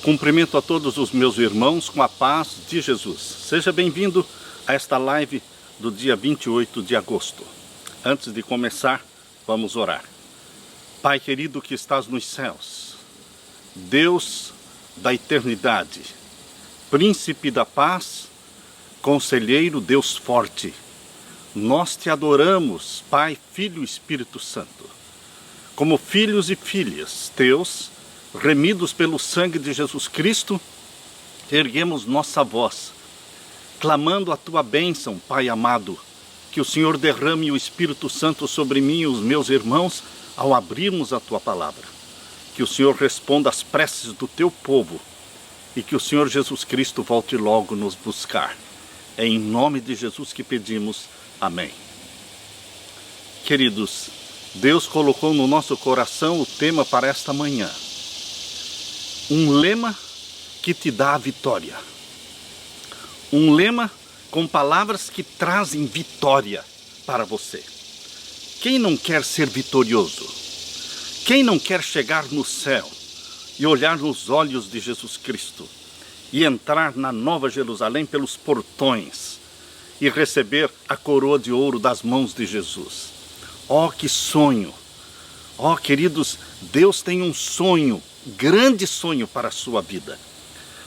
Cumprimento a todos os meus irmãos com a paz de Jesus. Seja bem-vindo a esta live do dia 28 de agosto. Antes de começar, vamos orar. Pai querido que estás nos céus, Deus da eternidade, Príncipe da paz, Conselheiro, Deus forte, nós te adoramos, Pai, Filho e Espírito Santo. Como filhos e filhas teus, remidos pelo sangue de Jesus Cristo, erguemos nossa voz, clamando a tua bênção, Pai amado, que o Senhor derrame o Espírito Santo sobre mim e os meus irmãos ao abrirmos a tua palavra. Que o Senhor responda às preces do teu povo e que o Senhor Jesus Cristo volte logo nos buscar. É em nome de Jesus que pedimos. Amém. Queridos, Deus colocou no nosso coração o tema para esta manhã. Um lema que te dá a vitória. Um lema com palavras que trazem vitória para você. Quem não quer ser vitorioso? Quem não quer chegar no céu e olhar nos olhos de Jesus Cristo e entrar na Nova Jerusalém pelos portões e receber a coroa de ouro das mãos de Jesus? Oh, que sonho! Oh, queridos, Deus tem um sonho, grande sonho para a sua vida.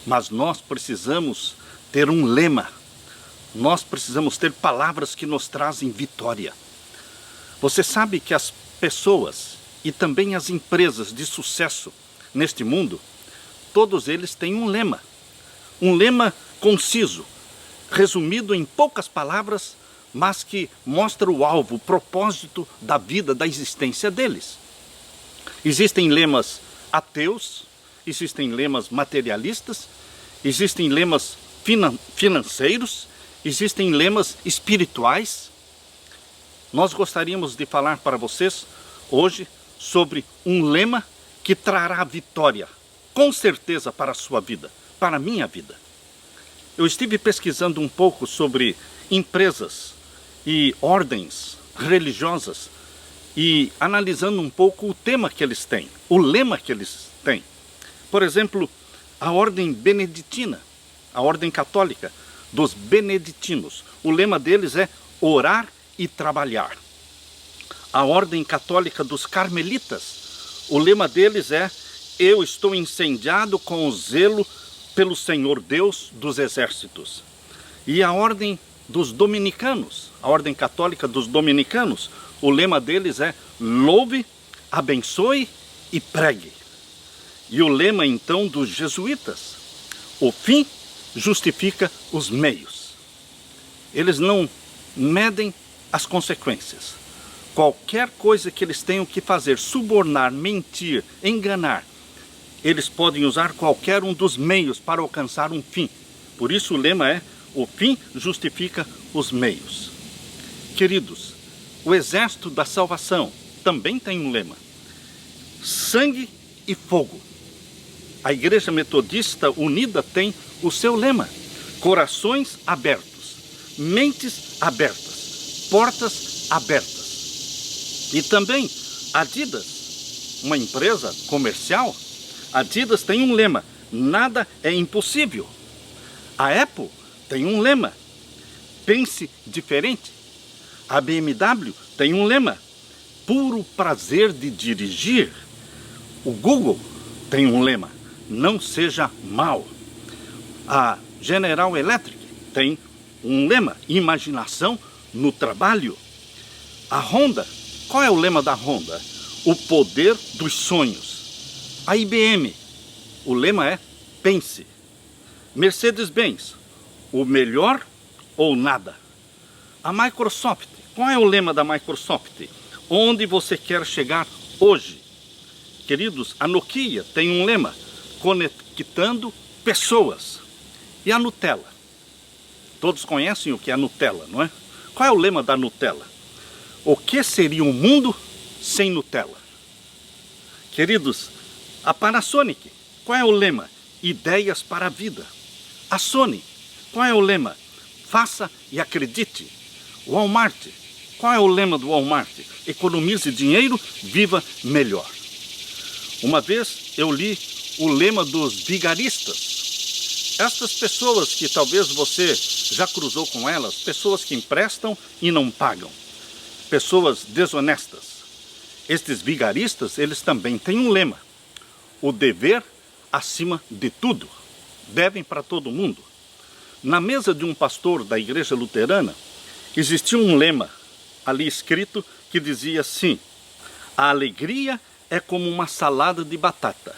Mas nós precisamos ter um lema. Nós precisamos ter palavras que nos trazem vitória. Você sabe que as pessoas e também as empresas de sucesso neste mundo, todos eles têm um lema. Um lema conciso, resumido em poucas palavras, mas que mostra o alvo, o propósito da vida, da existência deles. Existem lemas ateus, existem lemas materialistas, existem lemas financeiros, existem lemas espirituais. Nós gostaríamos de falar para vocês hoje sobre um lema que trará vitória, com certeza, para a sua vida, para a minha vida. Eu estive pesquisando um pouco sobre empresas e ordens religiosas e analisando um pouco o tema que eles têm, o lema que eles têm. Por exemplo, a ordem beneditina, a ordem católica dos beneditinos. O lema deles é orar e trabalhar. A ordem católica dos carmelitas, o lema deles é: eu estou incendiado com o zelo pelo Senhor Deus dos exércitos. E a ordem dos dominicanos, a ordem católica dos dominicanos, o lema deles é: louve, abençoe e pregue. E o lema então dos jesuítas: o fim justifica os meios. Eles não medem as consequências. Qualquer coisa que eles tenham que fazer, subornar, mentir, enganar, eles podem usar qualquer um dos meios para alcançar um fim. Por isso o lema é: o fim justifica os meios. Queridos, o exército da salvação também tem um lema: sangue e fogo. A Igreja Metodista Unida tem o seu lema: corações abertos, mentes abertas, portas abertas. E também Adidas, uma empresa comercial, Adidas tem um lema: nada é impossível. A Apple tem um lema: pense diferente. A BMW tem um lema: puro prazer de dirigir. O Google tem um lema: não seja mau. A General Electric tem um lema: imaginação no trabalho. A Honda, qual é o lema da Honda? O poder dos sonhos. A IBM, o lema é: pense. Mercedes-Benz, o melhor ou nada. A Microsoft, qual é o lema da Microsoft? Onde você quer chegar hoje? Queridos, a Nokia tem um lema: conectando pessoas. E a Nutella? Todos conhecem o que é a Nutella, não é? Qual é o lema da Nutella? O que seria um mundo sem Nutella? Queridos, a Panasonic, qual é o lema? Ideias para a vida. A Sony, qual é o lema? Faça e acredite. O Walmart, qual é o lema do Walmart? Economize dinheiro, viva melhor. Uma vez eu li o lema dos vigaristas. Estas pessoas que talvez você já cruzou com elas, pessoas que emprestam e não pagam, pessoas desonestas. Estes vigaristas, eles também têm um lema: o dever acima de tudo. Devem para todo mundo. Na mesa de um pastor da igreja luterana, existia um lema ali escrito que dizia assim: a alegria é como uma salada de batata.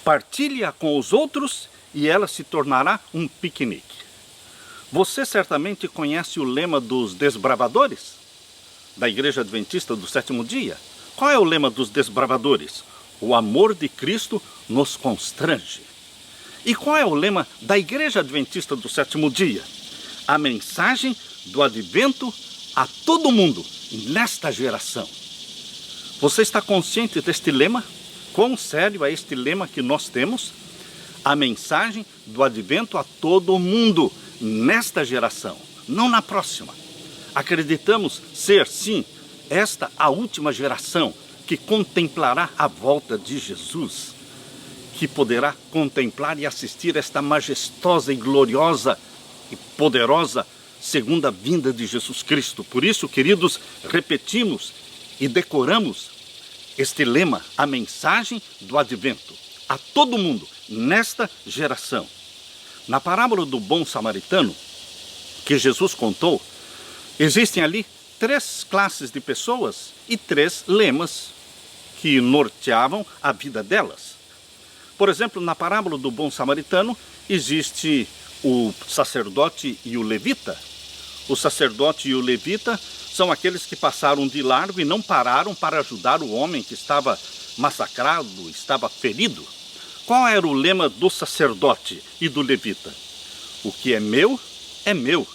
Partilhe-a com os outros e ela se tornará um piquenique. Você certamente conhece o lema dos desbravadores da Igreja Adventista do Sétimo Dia. Qual é o lema dos desbravadores? O amor de Cristo nos constrange. E qual é o lema da Igreja Adventista do Sétimo Dia? A mensagem do advento a todo mundo nesta geração. Você está consciente deste lema? Quão sério é este lema que nós temos? A mensagem do advento a todo mundo nesta geração, não na próxima. Acreditamos ser, sim, esta a última geração que contemplará a volta de Jesus, que poderá contemplar e assistir esta majestosa e gloriosa e poderosa segunda vinda de Jesus Cristo. Por isso, queridos, repetimos e decoramos este lema, a mensagem do advento a todo mundo nesta geração. Na parábola do bom samaritano que Jesus contou, existem ali 3 classes de pessoas e 3 lemas que norteavam a vida delas. Por exemplo, na parábola do bom samaritano, existe o sacerdote e o levita. O sacerdote e o levita são aqueles que passaram de largo e não pararam para ajudar o homem que estava massacrado, estava ferido. Qual era o lema do sacerdote e do levita? O que é meu, é meu.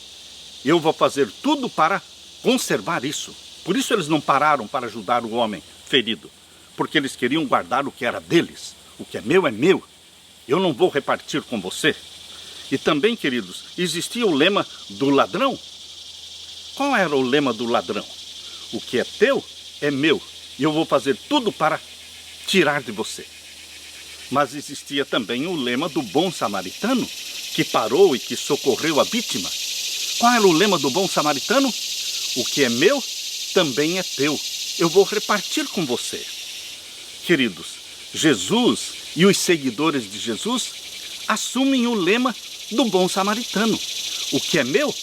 Eu vou fazer tudo para conservar isso. Por isso eles não pararam para ajudar o homem ferido, porque eles queriam guardar o que era deles. O que é meu, eu não vou repartir com você. E também, queridos, existia o lema do ladrão. Qual era o lema do ladrão? O que é teu, é meu, e eu vou fazer tudo para tirar de você. Mas existia também o lema do bom samaritano, que parou e que socorreu a vítima. Qual era o lema do bom samaritano? O que é meu, também é teu, eu vou repartir com você. Queridos, Jesus e os seguidores de Jesus assumem o lema do bom samaritano. O que é meu,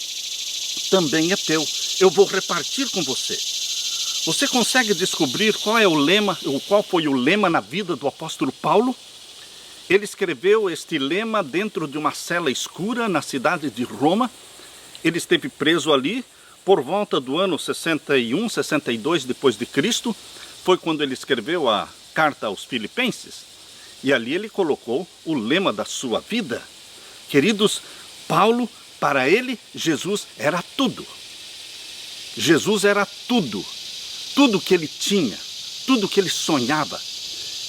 também é teu, eu vou repartir com você. Você consegue descobrir qual é o lema, ou qual foi o lema na vida do apóstolo Paulo? Ele escreveu este lema dentro de uma cela escura na cidade de Roma. Ele esteve preso ali por volta do ano 61, 62 depois de Cristo. Foi quando ele escreveu a carta aos Filipenses. E ali ele colocou o lema da sua vida. Queridos, Paulo, para ele, Jesus era tudo. Jesus era tudo. Tudo que ele tinha, tudo que ele sonhava.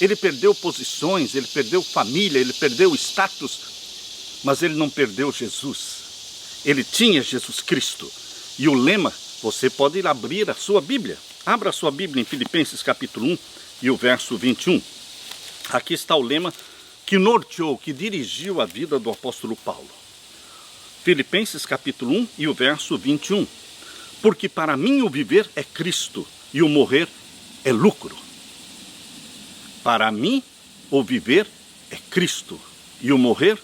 Ele perdeu posições, ele perdeu família, ele perdeu status, mas ele não perdeu Jesus. Ele tinha Jesus Cristo. E o lema, você pode ir abrir a sua Bíblia. Abra a sua Bíblia em Filipenses capítulo 1 e o verso 21. Aqui está o lema que norteou, que dirigiu a vida do apóstolo Paulo. Filipenses capítulo 1 e o verso 21. Porque para mim o viver é Cristo e o morrer é lucro. Para mim o viver é Cristo e o morrer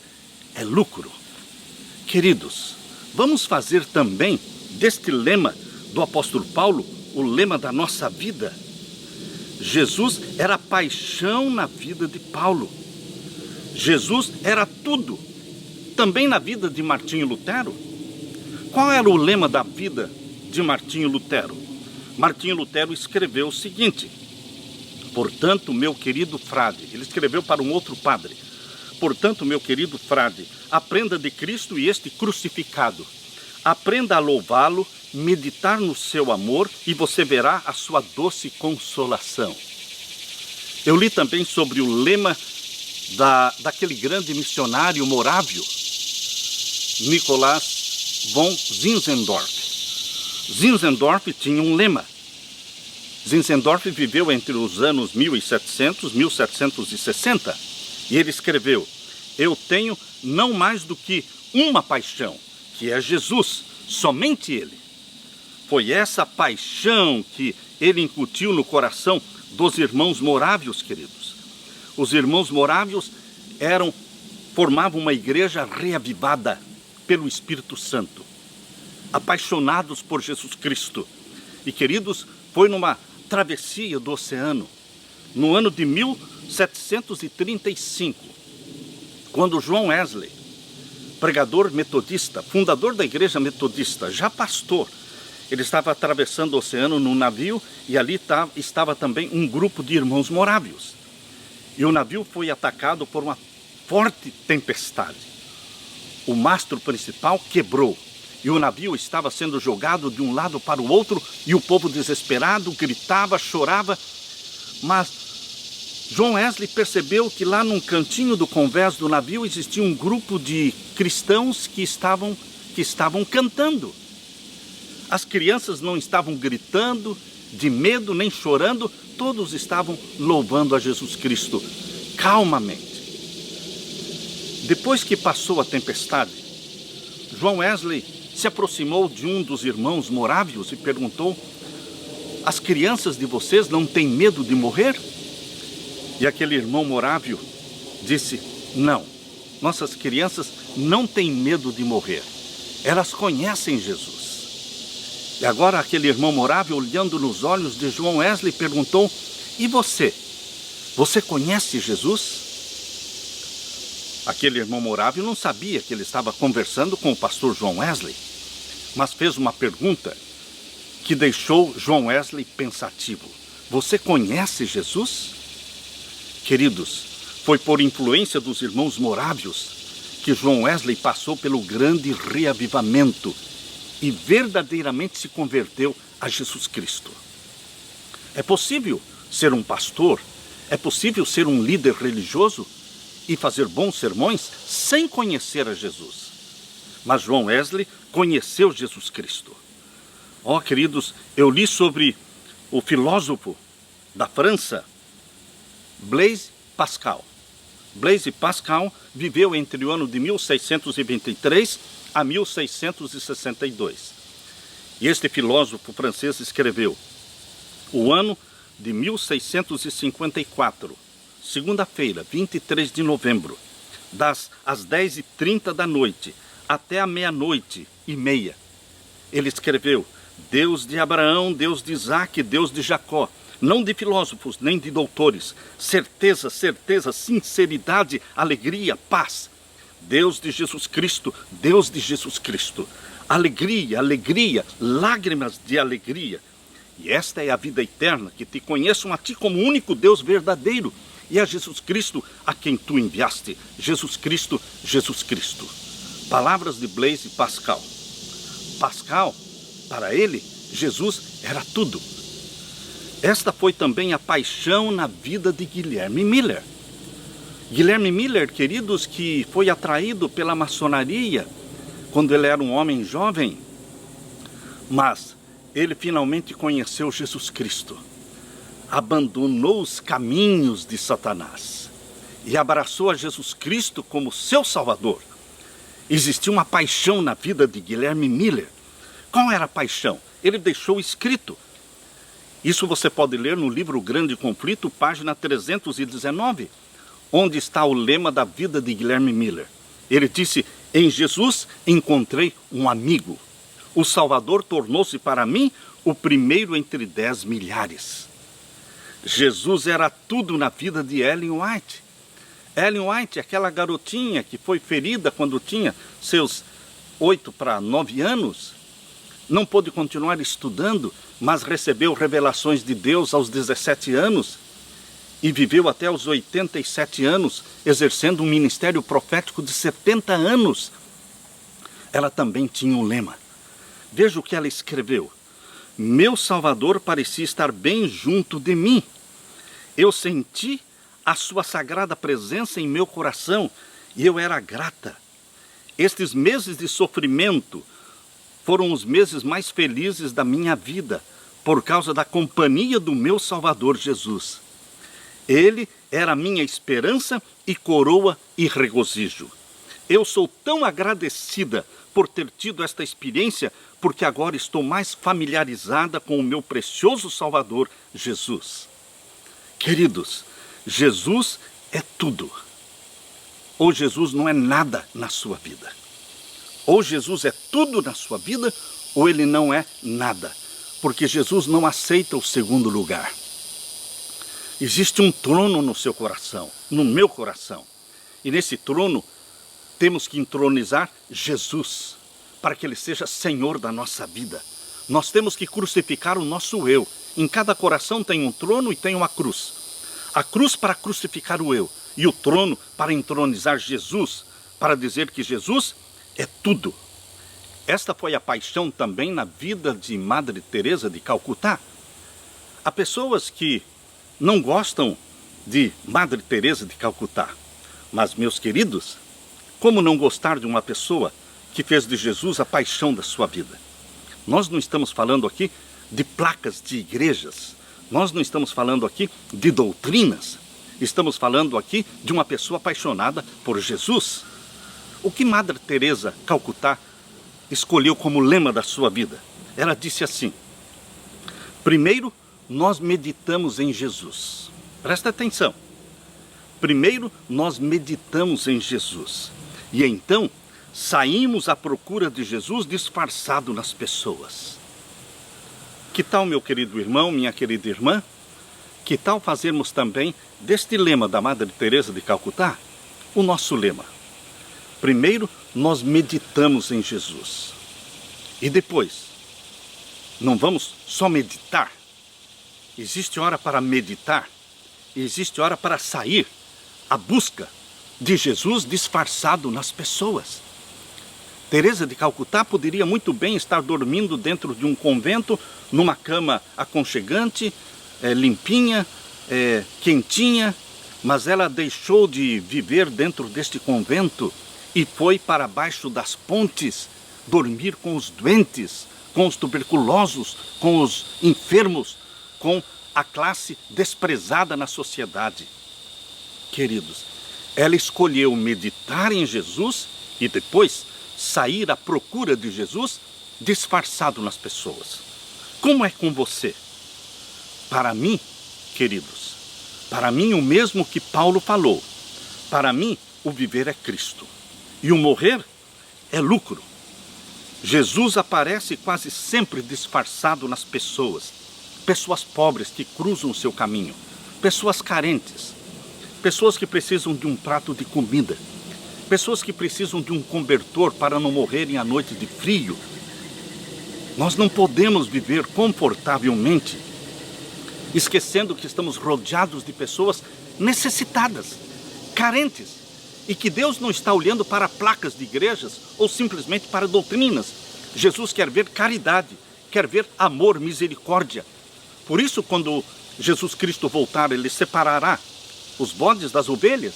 é lucro. Queridos, vamos fazer também deste lema do apóstolo Paulo o lema da nossa vida. Jesus era paixão na vida de Paulo. Jesus era tudo. Também na vida de Martinho Lutero. Qual era o lema da vida de Martinho Lutero? Martinho Lutero escreveu o seguinte: portanto, meu querido frade, ele escreveu para um outro padre: portanto, meu querido frade, aprenda de Cristo e este crucificado. Aprenda a louvá-lo, meditar no seu amor e você verá a sua doce consolação. Eu li também sobre o lema daquele grande missionário morávio, Nicolás von Zinzendorf. Zinzendorf tinha um lema. Zinzendorf viveu entre os anos 1700 e 1760. E ele escreveu: eu tenho não mais do que uma paixão, que é Jesus, somente Ele. Foi essa paixão que ele incutiu no coração dos irmãos morávios, queridos. Os irmãos morávios formavam uma igreja reavivada pelo Espírito Santo, apaixonados por Jesus Cristo. E, queridos, foi numa travessia do oceano, no ano de 1735, quando John Wesley, pregador metodista, fundador da igreja metodista, já pastor, ele estava atravessando o oceano num navio e ali estava também um grupo de irmãos morávios. E o navio foi atacado por uma forte tempestade. O mastro principal quebrou e o navio estava sendo jogado de um lado para o outro e o povo desesperado gritava, chorava. Mas John Wesley percebeu que lá num cantinho do convés do navio existia um grupo de cristãos que estavam cantando. As crianças não estavam gritando de medo nem chorando, todos estavam louvando a Jesus Cristo calmamente. Depois que passou a tempestade, John Wesley se aproximou de um dos irmãos morávios e perguntou: as crianças de vocês não têm medo de morrer? E aquele irmão morávio disse: não, nossas crianças não têm medo de morrer, elas conhecem Jesus. E agora aquele irmão morávio, olhando nos olhos de John Wesley, perguntou: e você? Você conhece Jesus? Aquele irmão morávio não sabia que ele estava conversando com o pastor John Wesley, mas fez uma pergunta que deixou John Wesley pensativo: você conhece Jesus? Queridos, foi por influência dos irmãos morávios que John Wesley passou pelo grande reavivamento e verdadeiramente se converteu a Jesus Cristo. É possível ser um pastor, é possível ser um líder religioso e fazer bons sermões sem conhecer a Jesus. Mas John Wesley conheceu Jesus Cristo. Ó, queridos, eu li sobre o filósofo da França, Blaise Pascal. Blaise Pascal viveu entre o ano de 1623 a 1662. E este filósofo francês escreveu: o ano de 1654, segunda-feira, 23 de novembro, às 10h30 da noite até a 00:30. Ele escreveu: Deus de Abraão, Deus de Isaac, Deus de Jacó, não de filósofos nem de doutores, certeza, certeza, sinceridade, alegria, paz. Deus de Jesus Cristo, Deus de Jesus Cristo. Alegria, alegria, lágrimas de alegria. E esta é a vida eterna, que te conheçam a ti como único Deus verdadeiro e a Jesus Cristo a quem tu enviaste. Jesus Cristo, Jesus Cristo. Palavras de Blaise Pascal. Pascal, para ele, Jesus era tudo. Esta foi também a paixão na vida de Guilherme Miller. Guilherme Miller, queridos, que foi atraído pela maçonaria quando ele era um homem jovem, mas ele finalmente conheceu Jesus Cristo, abandonou os caminhos de Satanás e abraçou a Jesus Cristo como seu Salvador. Existia uma paixão na vida de Guilherme Miller. Qual era a paixão? Ele deixou escrito. Isso você pode ler no livro Grande Conflito, página 319, onde está o lema da vida de Guilherme Miller. Ele disse: em Jesus encontrei um amigo. O Salvador tornou-se para mim o primeiro entre 10 milhares. Jesus era tudo na vida de Ellen White. Ellen White, aquela garotinha que foi ferida quando tinha seus 8 para 9 anos, não pôde continuar estudando, mas recebeu revelações de Deus aos 17 anos e viveu até os 87 anos, exercendo um ministério profético de 70 anos. Ela também tinha um lema. Veja o que ela escreveu: meu Salvador parecia estar bem junto de mim. Eu senti a sua sagrada presença em meu coração e eu era grata. Estes meses de sofrimento foram os meses mais felizes da minha vida, por causa da companhia do meu Salvador Jesus. Ele era a minha esperança e coroa e regozijo. Eu sou tão agradecida por ter tido esta experiência, porque agora estou mais familiarizada com o meu precioso Salvador, Jesus. Queridos, Jesus é tudo. Ou Jesus não é nada na sua vida. Ou Jesus é tudo na sua vida, ou ele não é nada. Porque Jesus não aceita o segundo lugar. Existe um trono no seu coração, no meu coração. E nesse trono temos que entronizar Jesus, para que ele seja Senhor da nossa vida. Nós temos que crucificar o nosso eu. Em cada coração tem um trono e tem uma cruz. A cruz para crucificar o eu, e o trono para entronizar Jesus, para dizer que Jesus é tudo. Esta foi a paixão também na vida de Madre Teresa de Calcutá. Há pessoas que não gostam de Madre Teresa de Calcutá, mas, meus queridos, como não gostar de uma pessoa que fez de Jesus a paixão da sua vida? Nós não estamos falando aqui de placas de igrejas, nós não estamos falando aqui de doutrinas, estamos falando aqui de uma pessoa apaixonada por Jesus. O que Madre Teresa Calcutá escolheu como lema da sua vida? Ela disse assim: primeiro, nós meditamos em Jesus. Presta atenção. Primeiro, nós meditamos em Jesus. E então, saímos à procura de Jesus disfarçado nas pessoas. Que tal, meu querido irmão, minha querida irmã? Que tal fazermos também deste lema da Madre Teresa de Calcutá o nosso lema? Primeiro, nós meditamos em Jesus. E depois, não vamos só meditar. Existe hora para meditar. Existe hora para sair à busca de Jesus disfarçado nas pessoas. Teresa de Calcutá poderia muito bem estar dormindo dentro de um convento, numa cama aconchegante, limpinha, quentinha, mas ela deixou de viver dentro deste convento e foi para baixo das pontes dormir com os doentes, com os tuberculosos, com os enfermos, com a classe desprezada na sociedade. Queridos, ela escolheu meditar em Jesus e depois sair à procura de Jesus disfarçado nas pessoas. Como é com você? Para mim, queridos, para mim o mesmo que Paulo falou. Para mim, o viver é Cristo e o morrer é lucro. Jesus aparece quase sempre disfarçado nas pessoas. Pessoas pobres que cruzam o seu caminho, pessoas carentes, pessoas que precisam de um prato de comida, pessoas que precisam de um cobertor para não morrerem à noite de frio. Nós não podemos viver confortavelmente, esquecendo que estamos rodeados de pessoas necessitadas, carentes, e que Deus não está olhando para placas de igrejas ou simplesmente para doutrinas. Jesus quer ver caridade, quer ver amor, misericórdia. Por isso, quando Jesus Cristo voltar, ele separará os bodes das ovelhas,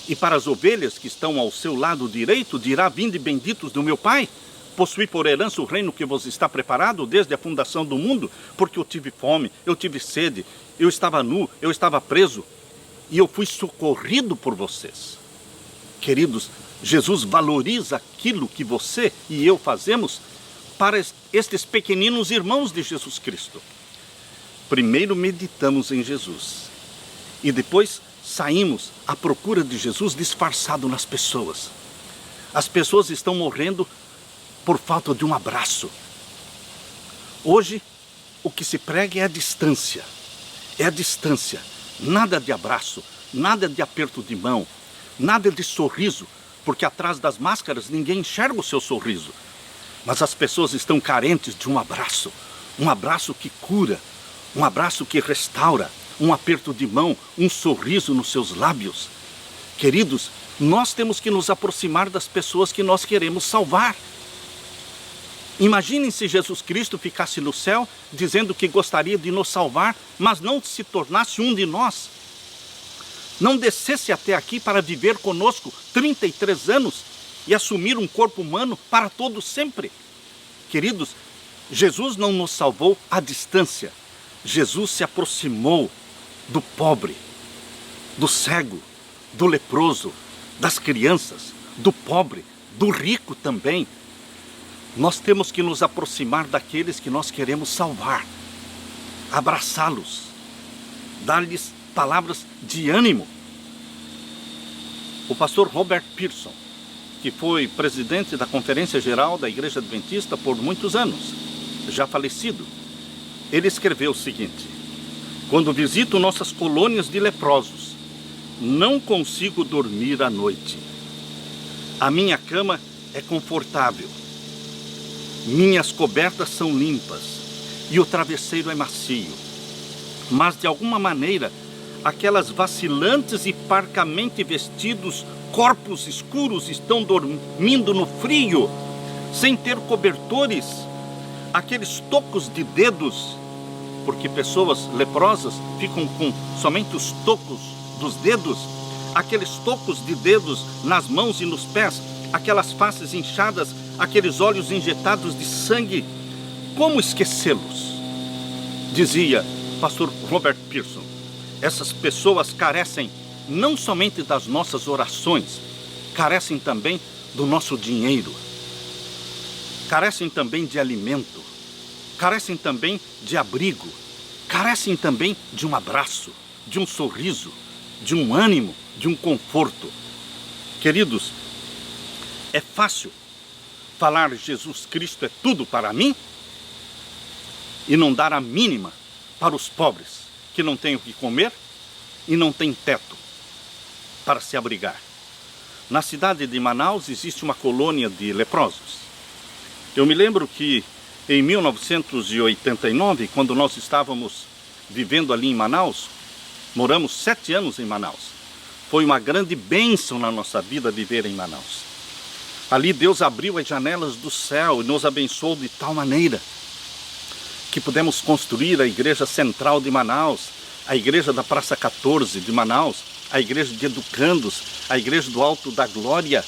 e para as ovelhas que estão ao seu lado direito, dirá: vinde benditos do meu Pai, possuí por herança o reino que vos está preparado desde a fundação do mundo, porque eu tive fome, eu tive sede, eu estava nu, eu estava preso, e eu fui socorrido por vocês. Queridos, Jesus valoriza aquilo que você e eu fazemos para estes pequeninos irmãos de Jesus Cristo. Primeiro meditamos em Jesus e depois saímos à procura de Jesus disfarçado nas pessoas. As pessoas estão morrendo por falta de um abraço. Hoje, o que se prega é a distância. É a distância. Nada de abraço, nada de aperto de mão, nada de sorriso, porque atrás das máscaras ninguém enxerga o seu sorriso. Mas as pessoas estão carentes de um abraço que cura, um abraço que restaura, um aperto de mão, um sorriso nos seus lábios. Queridos, nós temos que nos aproximar das pessoas que nós queremos salvar. Imaginem se Jesus Cristo ficasse no céu dizendo que gostaria de nos salvar, mas não se tornasse um de nós. Não descesse até aqui para viver conosco 33 anos e assumir um corpo humano para todo sempre. Queridos, Jesus não nos salvou à distância. Jesus se aproximou do pobre, do cego, do leproso, das crianças, do pobre, do rico também. Nós temos que nos aproximar daqueles que nós queremos salvar, abraçá-los, dar-lhes palavras de ânimo. O pastor Robert Pearson, que foi presidente da Conferência Geral da Igreja Adventista por muitos anos, já falecido, ele escreveu o seguinte: quando visito nossas colônias de leprosos, não consigo dormir à noite. A minha cama é confortável, minhas cobertas são limpas e o travesseiro é macio. Mas de alguma maneira, aquelas vacilantes e parcamente vestidos corpos escuros estão dormindo no frio, sem ter cobertores. Aqueles tocos de dedos, porque pessoas leprosas ficam com somente os tocos dos dedos, aqueles tocos de dedos nas mãos e nos pés, aquelas faces inchadas, aqueles olhos injetados de sangue, como esquecê-los? Dizia pastor Robert Pearson, essas pessoas carecem não somente das nossas orações, carecem também do nosso dinheiro, carecem também de alimento, carecem também de abrigo, carecem também de um abraço, de um sorriso, de um ânimo, de um conforto. Queridos, é fácil falar Jesus Cristo é tudo para mim e não dar a mínima para os pobres que não têm o que comer e não têm teto para se abrigar. Na cidade de Manaus existe uma colônia de leprosos. Eu me lembro que em 1989, quando nós estávamos vivendo ali em Manaus, moramos 7 anos em Manaus. Foi uma grande bênção na nossa vida viver em Manaus. Ali Deus abriu as janelas do céu e nos abençoou de tal maneira que pudemos construir a igreja central de Manaus, a igreja da Praça 14 de Manaus, a igreja de Educandos, a igreja do Alto da Glória.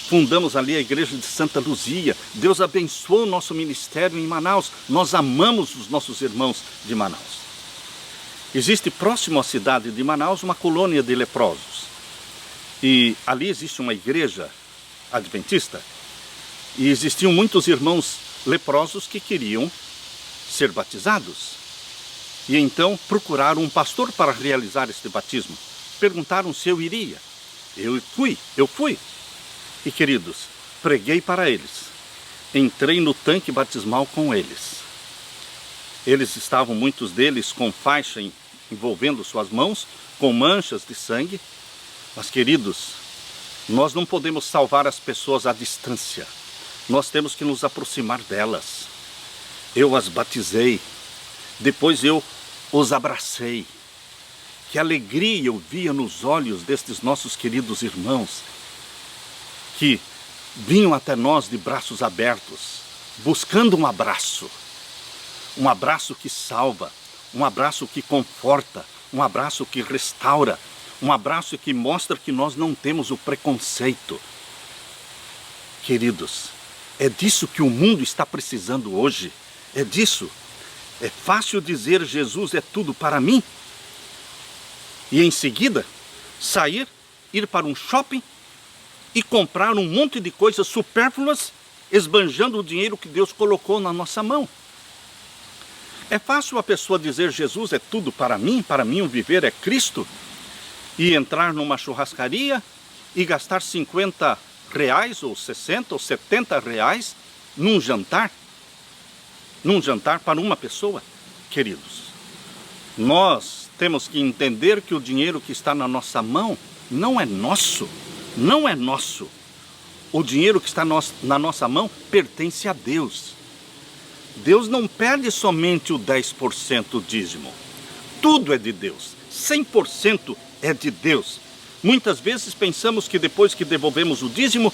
Fundamos ali a igreja de Santa Luzia. Deus abençoou o nosso ministério em Manaus. Nós amamos os nossos irmãos de Manaus. Existe próximo à cidade de Manaus uma colônia de leprosos. E ali existe uma igreja adventista. E existiam muitos irmãos leprosos que queriam ser batizados. E então procuraram um pastor para realizar este batismo. Perguntaram se eu iria. Eu fui. E queridos, preguei para eles. Entrei no tanque batismal com eles. Eles estavam, muitos deles, com faixa envolvendo suas mãos, com manchas de sangue. Mas, queridos, nós não podemos salvar as pessoas à distância. Nós temos que nos aproximar delas. Eu as batizei. Depois eu os abracei. Que alegria eu via nos olhos destes nossos queridos irmãos, que vinham até nós de braços abertos, buscando um abraço que salva, um abraço que conforta, um abraço que restaura, um abraço que mostra que nós não temos o preconceito. Queridos, é disso que o mundo está precisando hoje, é disso. É fácil dizer Jesus é tudo para mim e em seguida sair, ir para um shopping e comprar um monte de coisas supérfluas, esbanjando o dinheiro que Deus colocou na nossa mão. É fácil a pessoa dizer Jesus é tudo para mim o viver é Cristo, e entrar numa churrascaria e gastar 50 reais, ou 60, ou 70 reais num jantar para uma pessoa. Queridos, nós temos que entender que o dinheiro que está na nossa mão não é nosso. Não é nosso. O dinheiro que está na nossa mão pertence a Deus. Deus não perde somente o 10% dízimo. Tudo é de Deus. 100% é de Deus. Muitas vezes pensamos que depois que devolvemos o dízimo,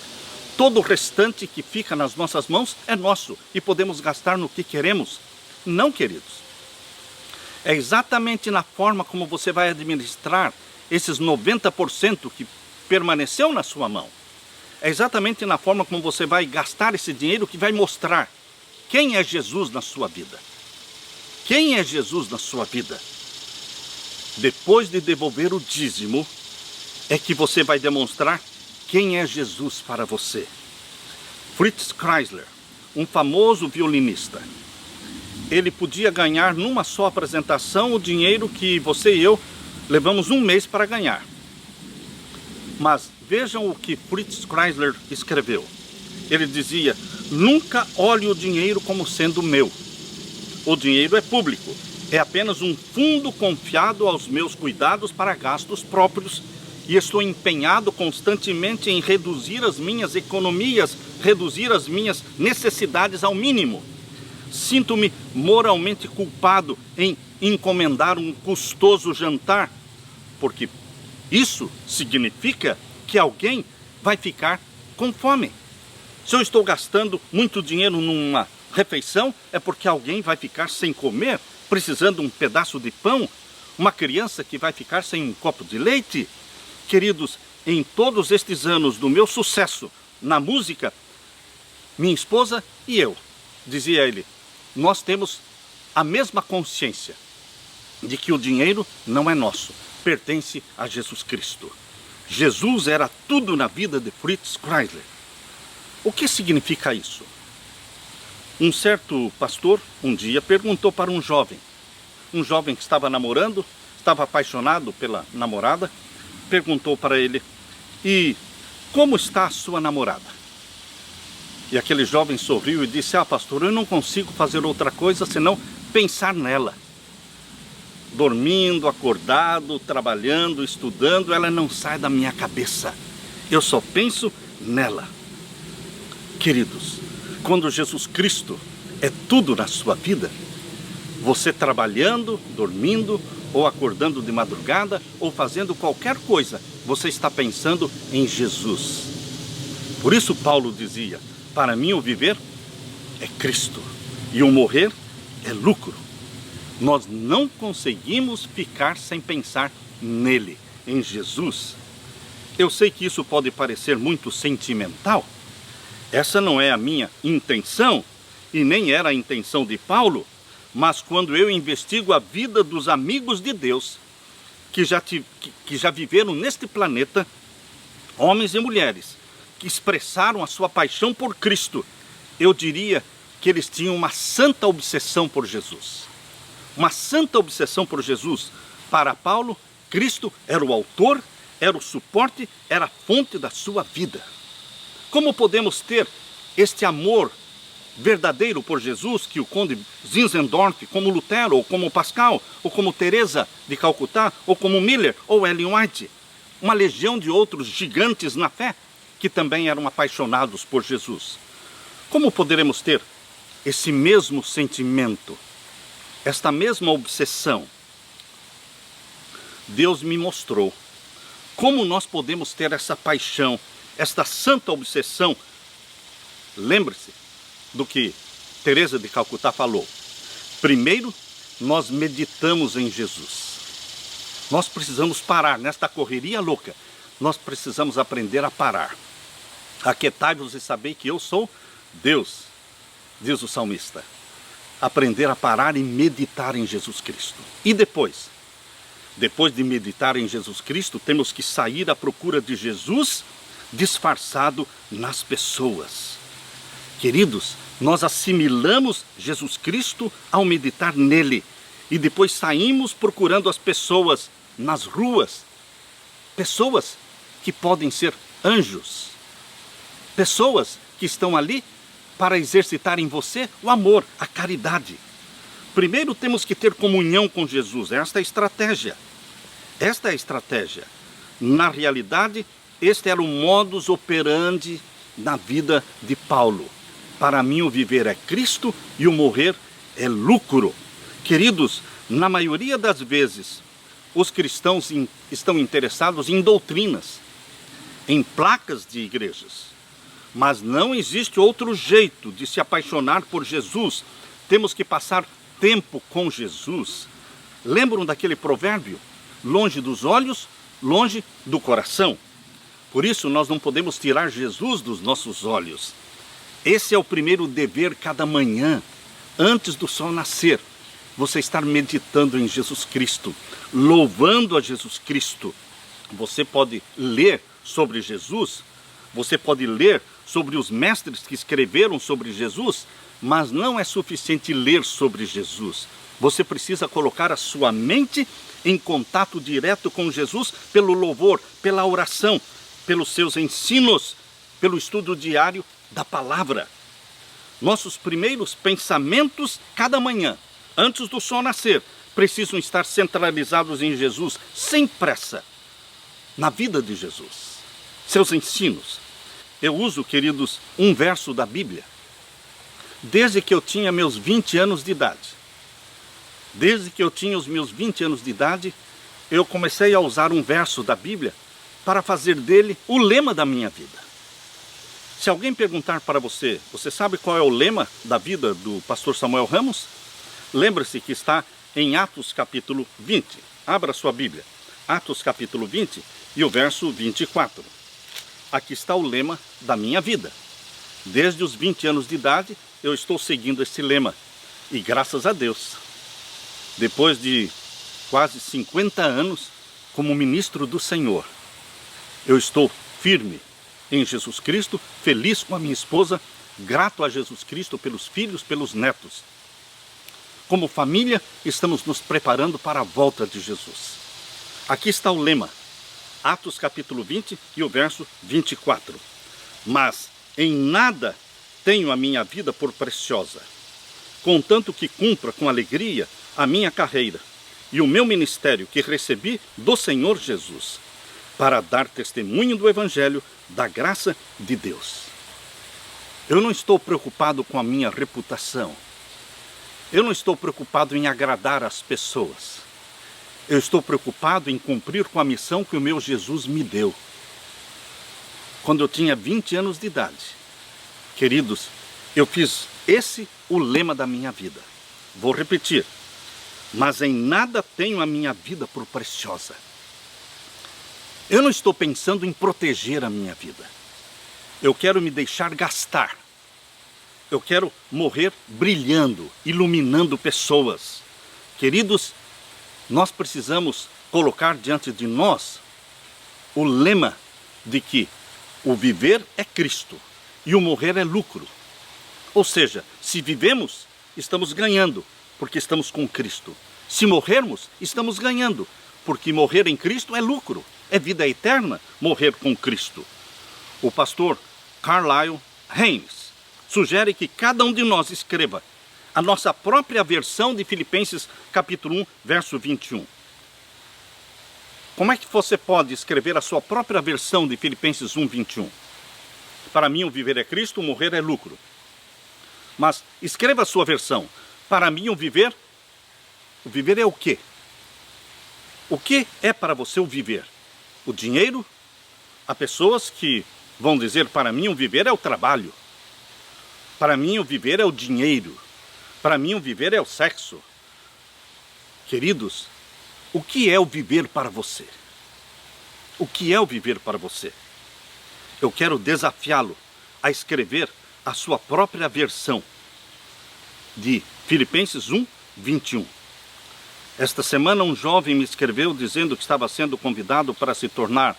todo o restante que fica nas nossas mãos é nosso e podemos gastar no que queremos. Não, queridos. É exatamente na forma como você vai administrar esses 90% que permaneceu na sua mão. É exatamente na forma como você vai gastar esse dinheiro que vai mostrar quem é Jesus na sua vida. Quem é Jesus na sua vida? depois de devolver o dízimo, é que você vai demonstrar quem é Jesus para você. Fritz Kreisler, um famoso violinista, ele podia ganhar numa só apresentação o dinheiro que você e eu levamos um mês para ganhar. Mas vejam o que Fritz Kreisler escreveu. Ele dizia: nunca olhe o dinheiro como sendo meu. O dinheiro é público. É apenas um fundo confiado aos meus cuidados para gastos próprios, e estou empenhado constantemente em reduzir as minhas economias, reduzir as minhas necessidades ao mínimo. Sinto-me moralmente culpado em encomendar um custoso jantar, porque isso significa que alguém vai ficar com fome. Se eu estou gastando muito dinheiro numa refeição, é porque alguém vai ficar sem comer, precisando de um pedaço de pão, uma criança que vai ficar sem um copo de leite. Queridos, em todos estes anos do meu sucesso na música, minha esposa e eu, dizia ele, nós temos a mesma consciência de que o dinheiro não é nosso, pertence a Jesus Cristo. Jesus era tudo na vida de Fritz Kreisler. O que significa isso? Um certo pastor, um dia, perguntou para um jovem que estava namorando, estava apaixonado pela namorada, perguntou para ele: e como está a sua namorada? E aquele jovem sorriu e disse: ah, pastor, eu não consigo fazer outra coisa senão pensar nela. Dormindo, acordado, trabalhando, estudando, ela não sai da minha cabeça. Eu só penso nela. Queridos, quando Jesus Cristo é tudo na sua vida, você trabalhando, dormindo, ou acordando de madrugada, ou fazendo qualquer coisa, você está pensando em Jesus. Por isso Paulo dizia: para mim o viver é Cristo, e o morrer é lucro. Nós não conseguimos ficar sem pensar nele, em Jesus. Eu sei que isso pode parecer muito sentimental. Essa não é a minha intenção, e nem era a intenção de Paulo, mas quando eu investigo a vida dos amigos de Deus, que já viveram neste planeta, homens e mulheres, que expressaram a sua paixão por Cristo, eu diria que eles tinham uma santa obsessão por Jesus. Uma santa obsessão por Jesus. Para Paulo, Cristo era o autor, era o suporte, era a fonte da sua vida. Como podemos ter este amor verdadeiro por Jesus que o conde Zinzendorf, como Lutero, ou como Pascal, ou como Teresa de Calcutá, ou como Miller, ou Ellen White, uma legião de outros gigantes na fé que também eram apaixonados por Jesus? Como poderemos ter esse mesmo sentimento, esta mesma obsessão? Deus me mostrou como nós podemos ter essa paixão, esta santa obsessão. Lembre-se do que Teresa de Calcutá falou. Primeiro, nós meditamos em Jesus. Nós precisamos parar nesta correria louca. Nós precisamos aprender a parar. Aquietai-vos e sabei que eu sou Deus, diz o salmista. Aprender a parar e meditar em Jesus Cristo. E depois de meditar em Jesus Cristo, temos que sair à procura de Jesus disfarçado nas pessoas. Queridos, nós assimilamos Jesus Cristo ao meditar nele, e depois saímos procurando as pessoas nas ruas, pessoas que podem ser anjos, pessoas que estão ali para exercitar em você o amor, a caridade. Primeiro temos que ter comunhão com Jesus. Esta é a estratégia. Esta é a estratégia. Na realidade, este era o modus operandi na vida de Paulo. Para mim o viver é Cristo e o morrer é lucro. Queridos, na maioria das vezes, os cristãos estão interessados em doutrinas, em placas de igrejas. Mas não existe outro jeito de se apaixonar por Jesus. Temos que passar tempo com Jesus. Lembram daquele provérbio? Longe dos olhos, longe do coração. Por isso nós não podemos tirar Jesus dos nossos olhos. Esse é o primeiro dever cada manhã, antes do sol nascer. você estar meditando em Jesus Cristo, louvando a Jesus Cristo. Você pode ler sobre Jesus, você pode ler sobre os mestres que escreveram sobre Jesus, mas não é suficiente ler sobre Jesus. Você precisa colocar a sua mente em contato direto com Jesus pelo louvor, pela oração, pelos seus ensinos, pelo estudo diário da palavra. Nossos primeiros pensamentos cada manhã, antes do sol nascer, precisam estar centralizados em Jesus, sem pressa, na vida de Jesus, seus ensinos. Eu uso, queridos, um verso da Bíblia. Desde que eu tinha meus 20 anos de idade, eu comecei a usar um verso da Bíblia para fazer dele o lema da minha vida. Se alguém perguntar para você, você sabe qual é o lema da vida do pastor Samuel Ramos? Lembre-se que está em Atos capítulo 20. Abra sua Bíblia. Atos capítulo 20 e o verso 24. Aqui está o lema da minha vida. Desde os 20 anos de idade, eu estou seguindo esse lema. E graças a Deus, depois de quase 50 anos como ministro do Senhor, eu estou firme em Jesus Cristo, feliz com a minha esposa, grato a Jesus Cristo pelos filhos, pelos netos. Como família, estamos nos preparando para a volta de Jesus. Aqui está o lema, Atos capítulo 20 e o verso 24. Mas em nada tenho a minha vida por preciosa, contanto que cumpra com alegria a minha carreira e o meu ministério que recebi do Senhor Jesus, para dar testemunho do Evangelho da graça de Deus. Eu não estou preocupado com a minha reputação. Eu não estou preocupado em agradar as pessoas. Eu estou preocupado em cumprir com a missão que o meu Jesus me deu. Quando eu tinha 20 anos de idade, queridos, eu fiz esse o lema da minha vida. Vou repetir. Mas em nada tenho a minha vida por preciosa. Eu não estou pensando em proteger a minha vida. Eu quero me deixar gastar. Eu quero morrer brilhando, iluminando pessoas. Queridos, nós precisamos colocar diante de nós o lema de que o viver é Cristo e o morrer é lucro. Ou seja, se vivemos, estamos ganhando, porque estamos com Cristo. Se morrermos, estamos ganhando, porque morrer em Cristo é lucro. É vida eterna morrer com Cristo. O pastor Carlyle Haynes sugere que cada um de nós escreva a nossa própria versão de Filipenses capítulo 1, verso 21. Como é que você pode escrever a sua própria versão de Filipenses 1, 21? Para mim o viver é Cristo, o morrer é lucro. Mas escreva a sua versão. Para mim o viver é o quê? O que é para você o viver? O dinheiro? Há pessoas que vão dizer, para mim o viver é o trabalho. Para mim o viver é o dinheiro. Para mim o viver é o sexo. Queridos, o que é o viver para você? O que é o viver para você? Eu quero desafiá-lo a escrever a sua própria versão de Filipenses 1, 21. Esta semana um jovem me escreveu dizendo que estava sendo convidado para se tornar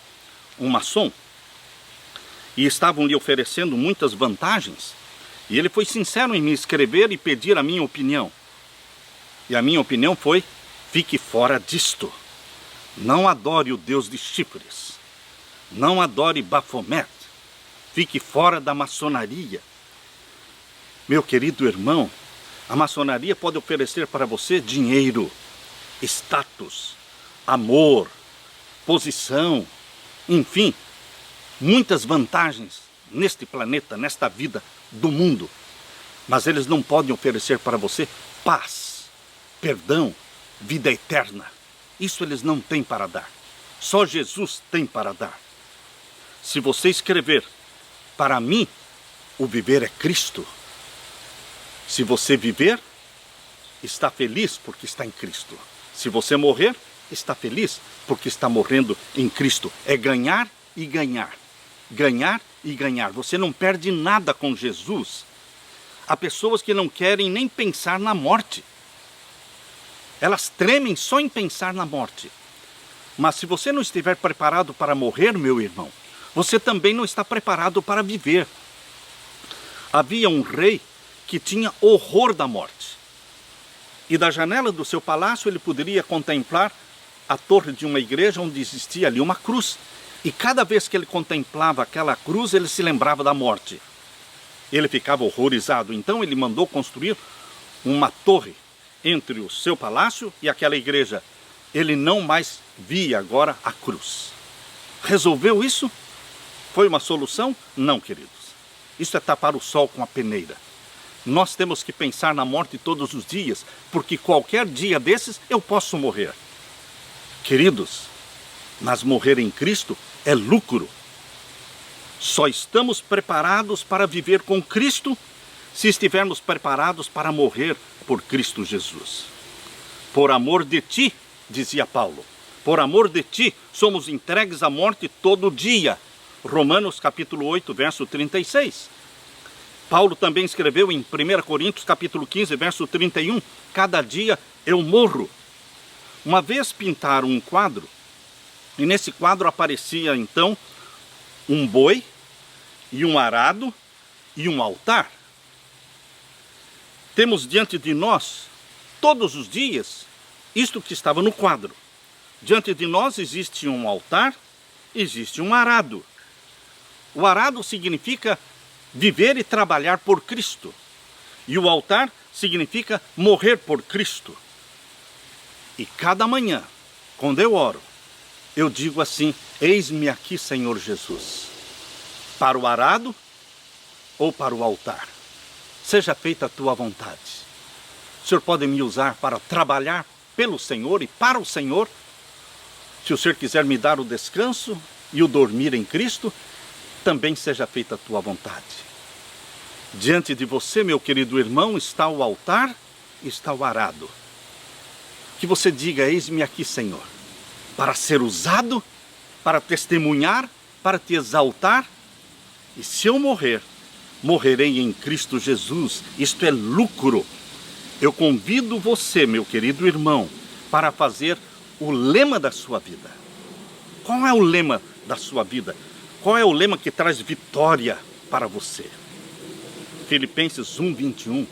um maçom. E estavam lhe oferecendo muitas vantagens. E ele foi sincero em me escrever e pedir a minha opinião. E a minha opinião foi, fique fora disto. Não adore o Deus de chifres. Não adore Baphomet. Fique fora da maçonaria. Meu querido irmão, a maçonaria pode oferecer para você dinheiro, status, amor, posição, enfim, muitas vantagens neste planeta, nesta vida do mundo. Mas eles não podem oferecer para você paz, perdão, vida eterna. Isso eles não têm para dar. Só Jesus tem para dar. Se você escrever, para mim, o viver é Cristo. Se você viver, está feliz porque está em Cristo. Se você morrer, está feliz porque está morrendo em Cristo. É ganhar e ganhar. Ganhar e ganhar. Você não perde nada com Jesus. Há pessoas que não querem nem pensar na morte. Elas tremem só em pensar na morte. Mas se você não estiver preparado para morrer, meu irmão, você também não está preparado para viver. Havia um rei que tinha horror da morte. E da janela do seu palácio ele poderia contemplar a torre de uma igreja onde existia ali uma cruz. E cada vez que ele contemplava aquela cruz, ele se lembrava da morte. Ele ficava horrorizado. Então ele mandou construir uma torre entre o seu palácio e aquela igreja. Ele não mais via agora a cruz. Resolveu isso? Foi uma solução? Não, queridos. Isso é tapar o sol com a peneira. Nós temos que pensar na morte todos os dias, porque qualquer dia desses eu posso morrer. Queridos, mas morrer em Cristo é lucro. Só estamos preparados para viver com Cristo se estivermos preparados para morrer por Cristo Jesus. Por amor de ti, dizia Paulo, por amor de ti somos entregues à morte todo dia. Romanos capítulo 8, verso 36. Paulo também escreveu em 1 Coríntios capítulo 15, verso 31, cada dia eu morro. Uma vez pintaram um quadro, e nesse quadro aparecia então um boi, e um arado, e um altar. Temos diante de nós, todos os dias, isto que estava no quadro. Diante de nós existe um altar, existe um arado. O arado significa viver e trabalhar por Cristo. E o altar significa morrer por Cristo. E cada manhã, quando eu oro, eu digo assim: eis-me aqui, Senhor Jesus, para o arado ou para o altar. Seja feita a tua vontade. O Senhor pode me usar para trabalhar pelo Senhor e para o Senhor. Se o Senhor quiser me dar o descanso e o dormir em Cristo, também seja feita a tua vontade. Diante de você, meu querido irmão, está o altar e está o arado. Que você diga: eis-me aqui, Senhor, para ser usado, para testemunhar, para te exaltar. E se eu morrer, morrerei em Cristo Jesus. Isto é lucro. Eu convido você, meu querido irmão, para fazer o lema da sua vida. Qual é o lema da sua vida? Qual é o lema que traz vitória para você? Filipenses 1, 21.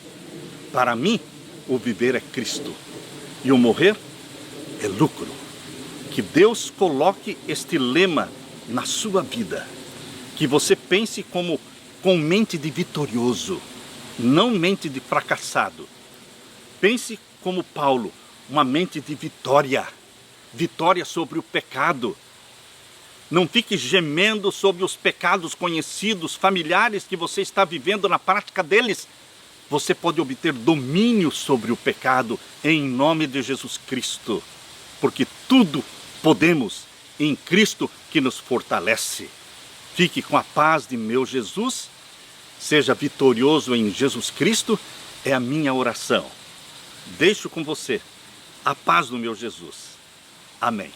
Para mim, o viver é Cristo e o morrer é lucro. Que Deus coloque este lema na sua vida. Que você pense com mente de vitorioso, não mente de fracassado. Pense como Paulo, uma mente de vitória. Vitória sobre o pecado. Não fique gemendo sobre os pecados conhecidos, familiares que você está vivendo na prática deles. Você pode obter domínio sobre o pecado em nome de Jesus Cristo. Porque tudo podemos em Cristo que nos fortalece. Fique com a paz de meu Jesus. Seja vitorioso em Jesus Cristo. É a minha oração. Deixo com você a paz do meu Jesus. Amém.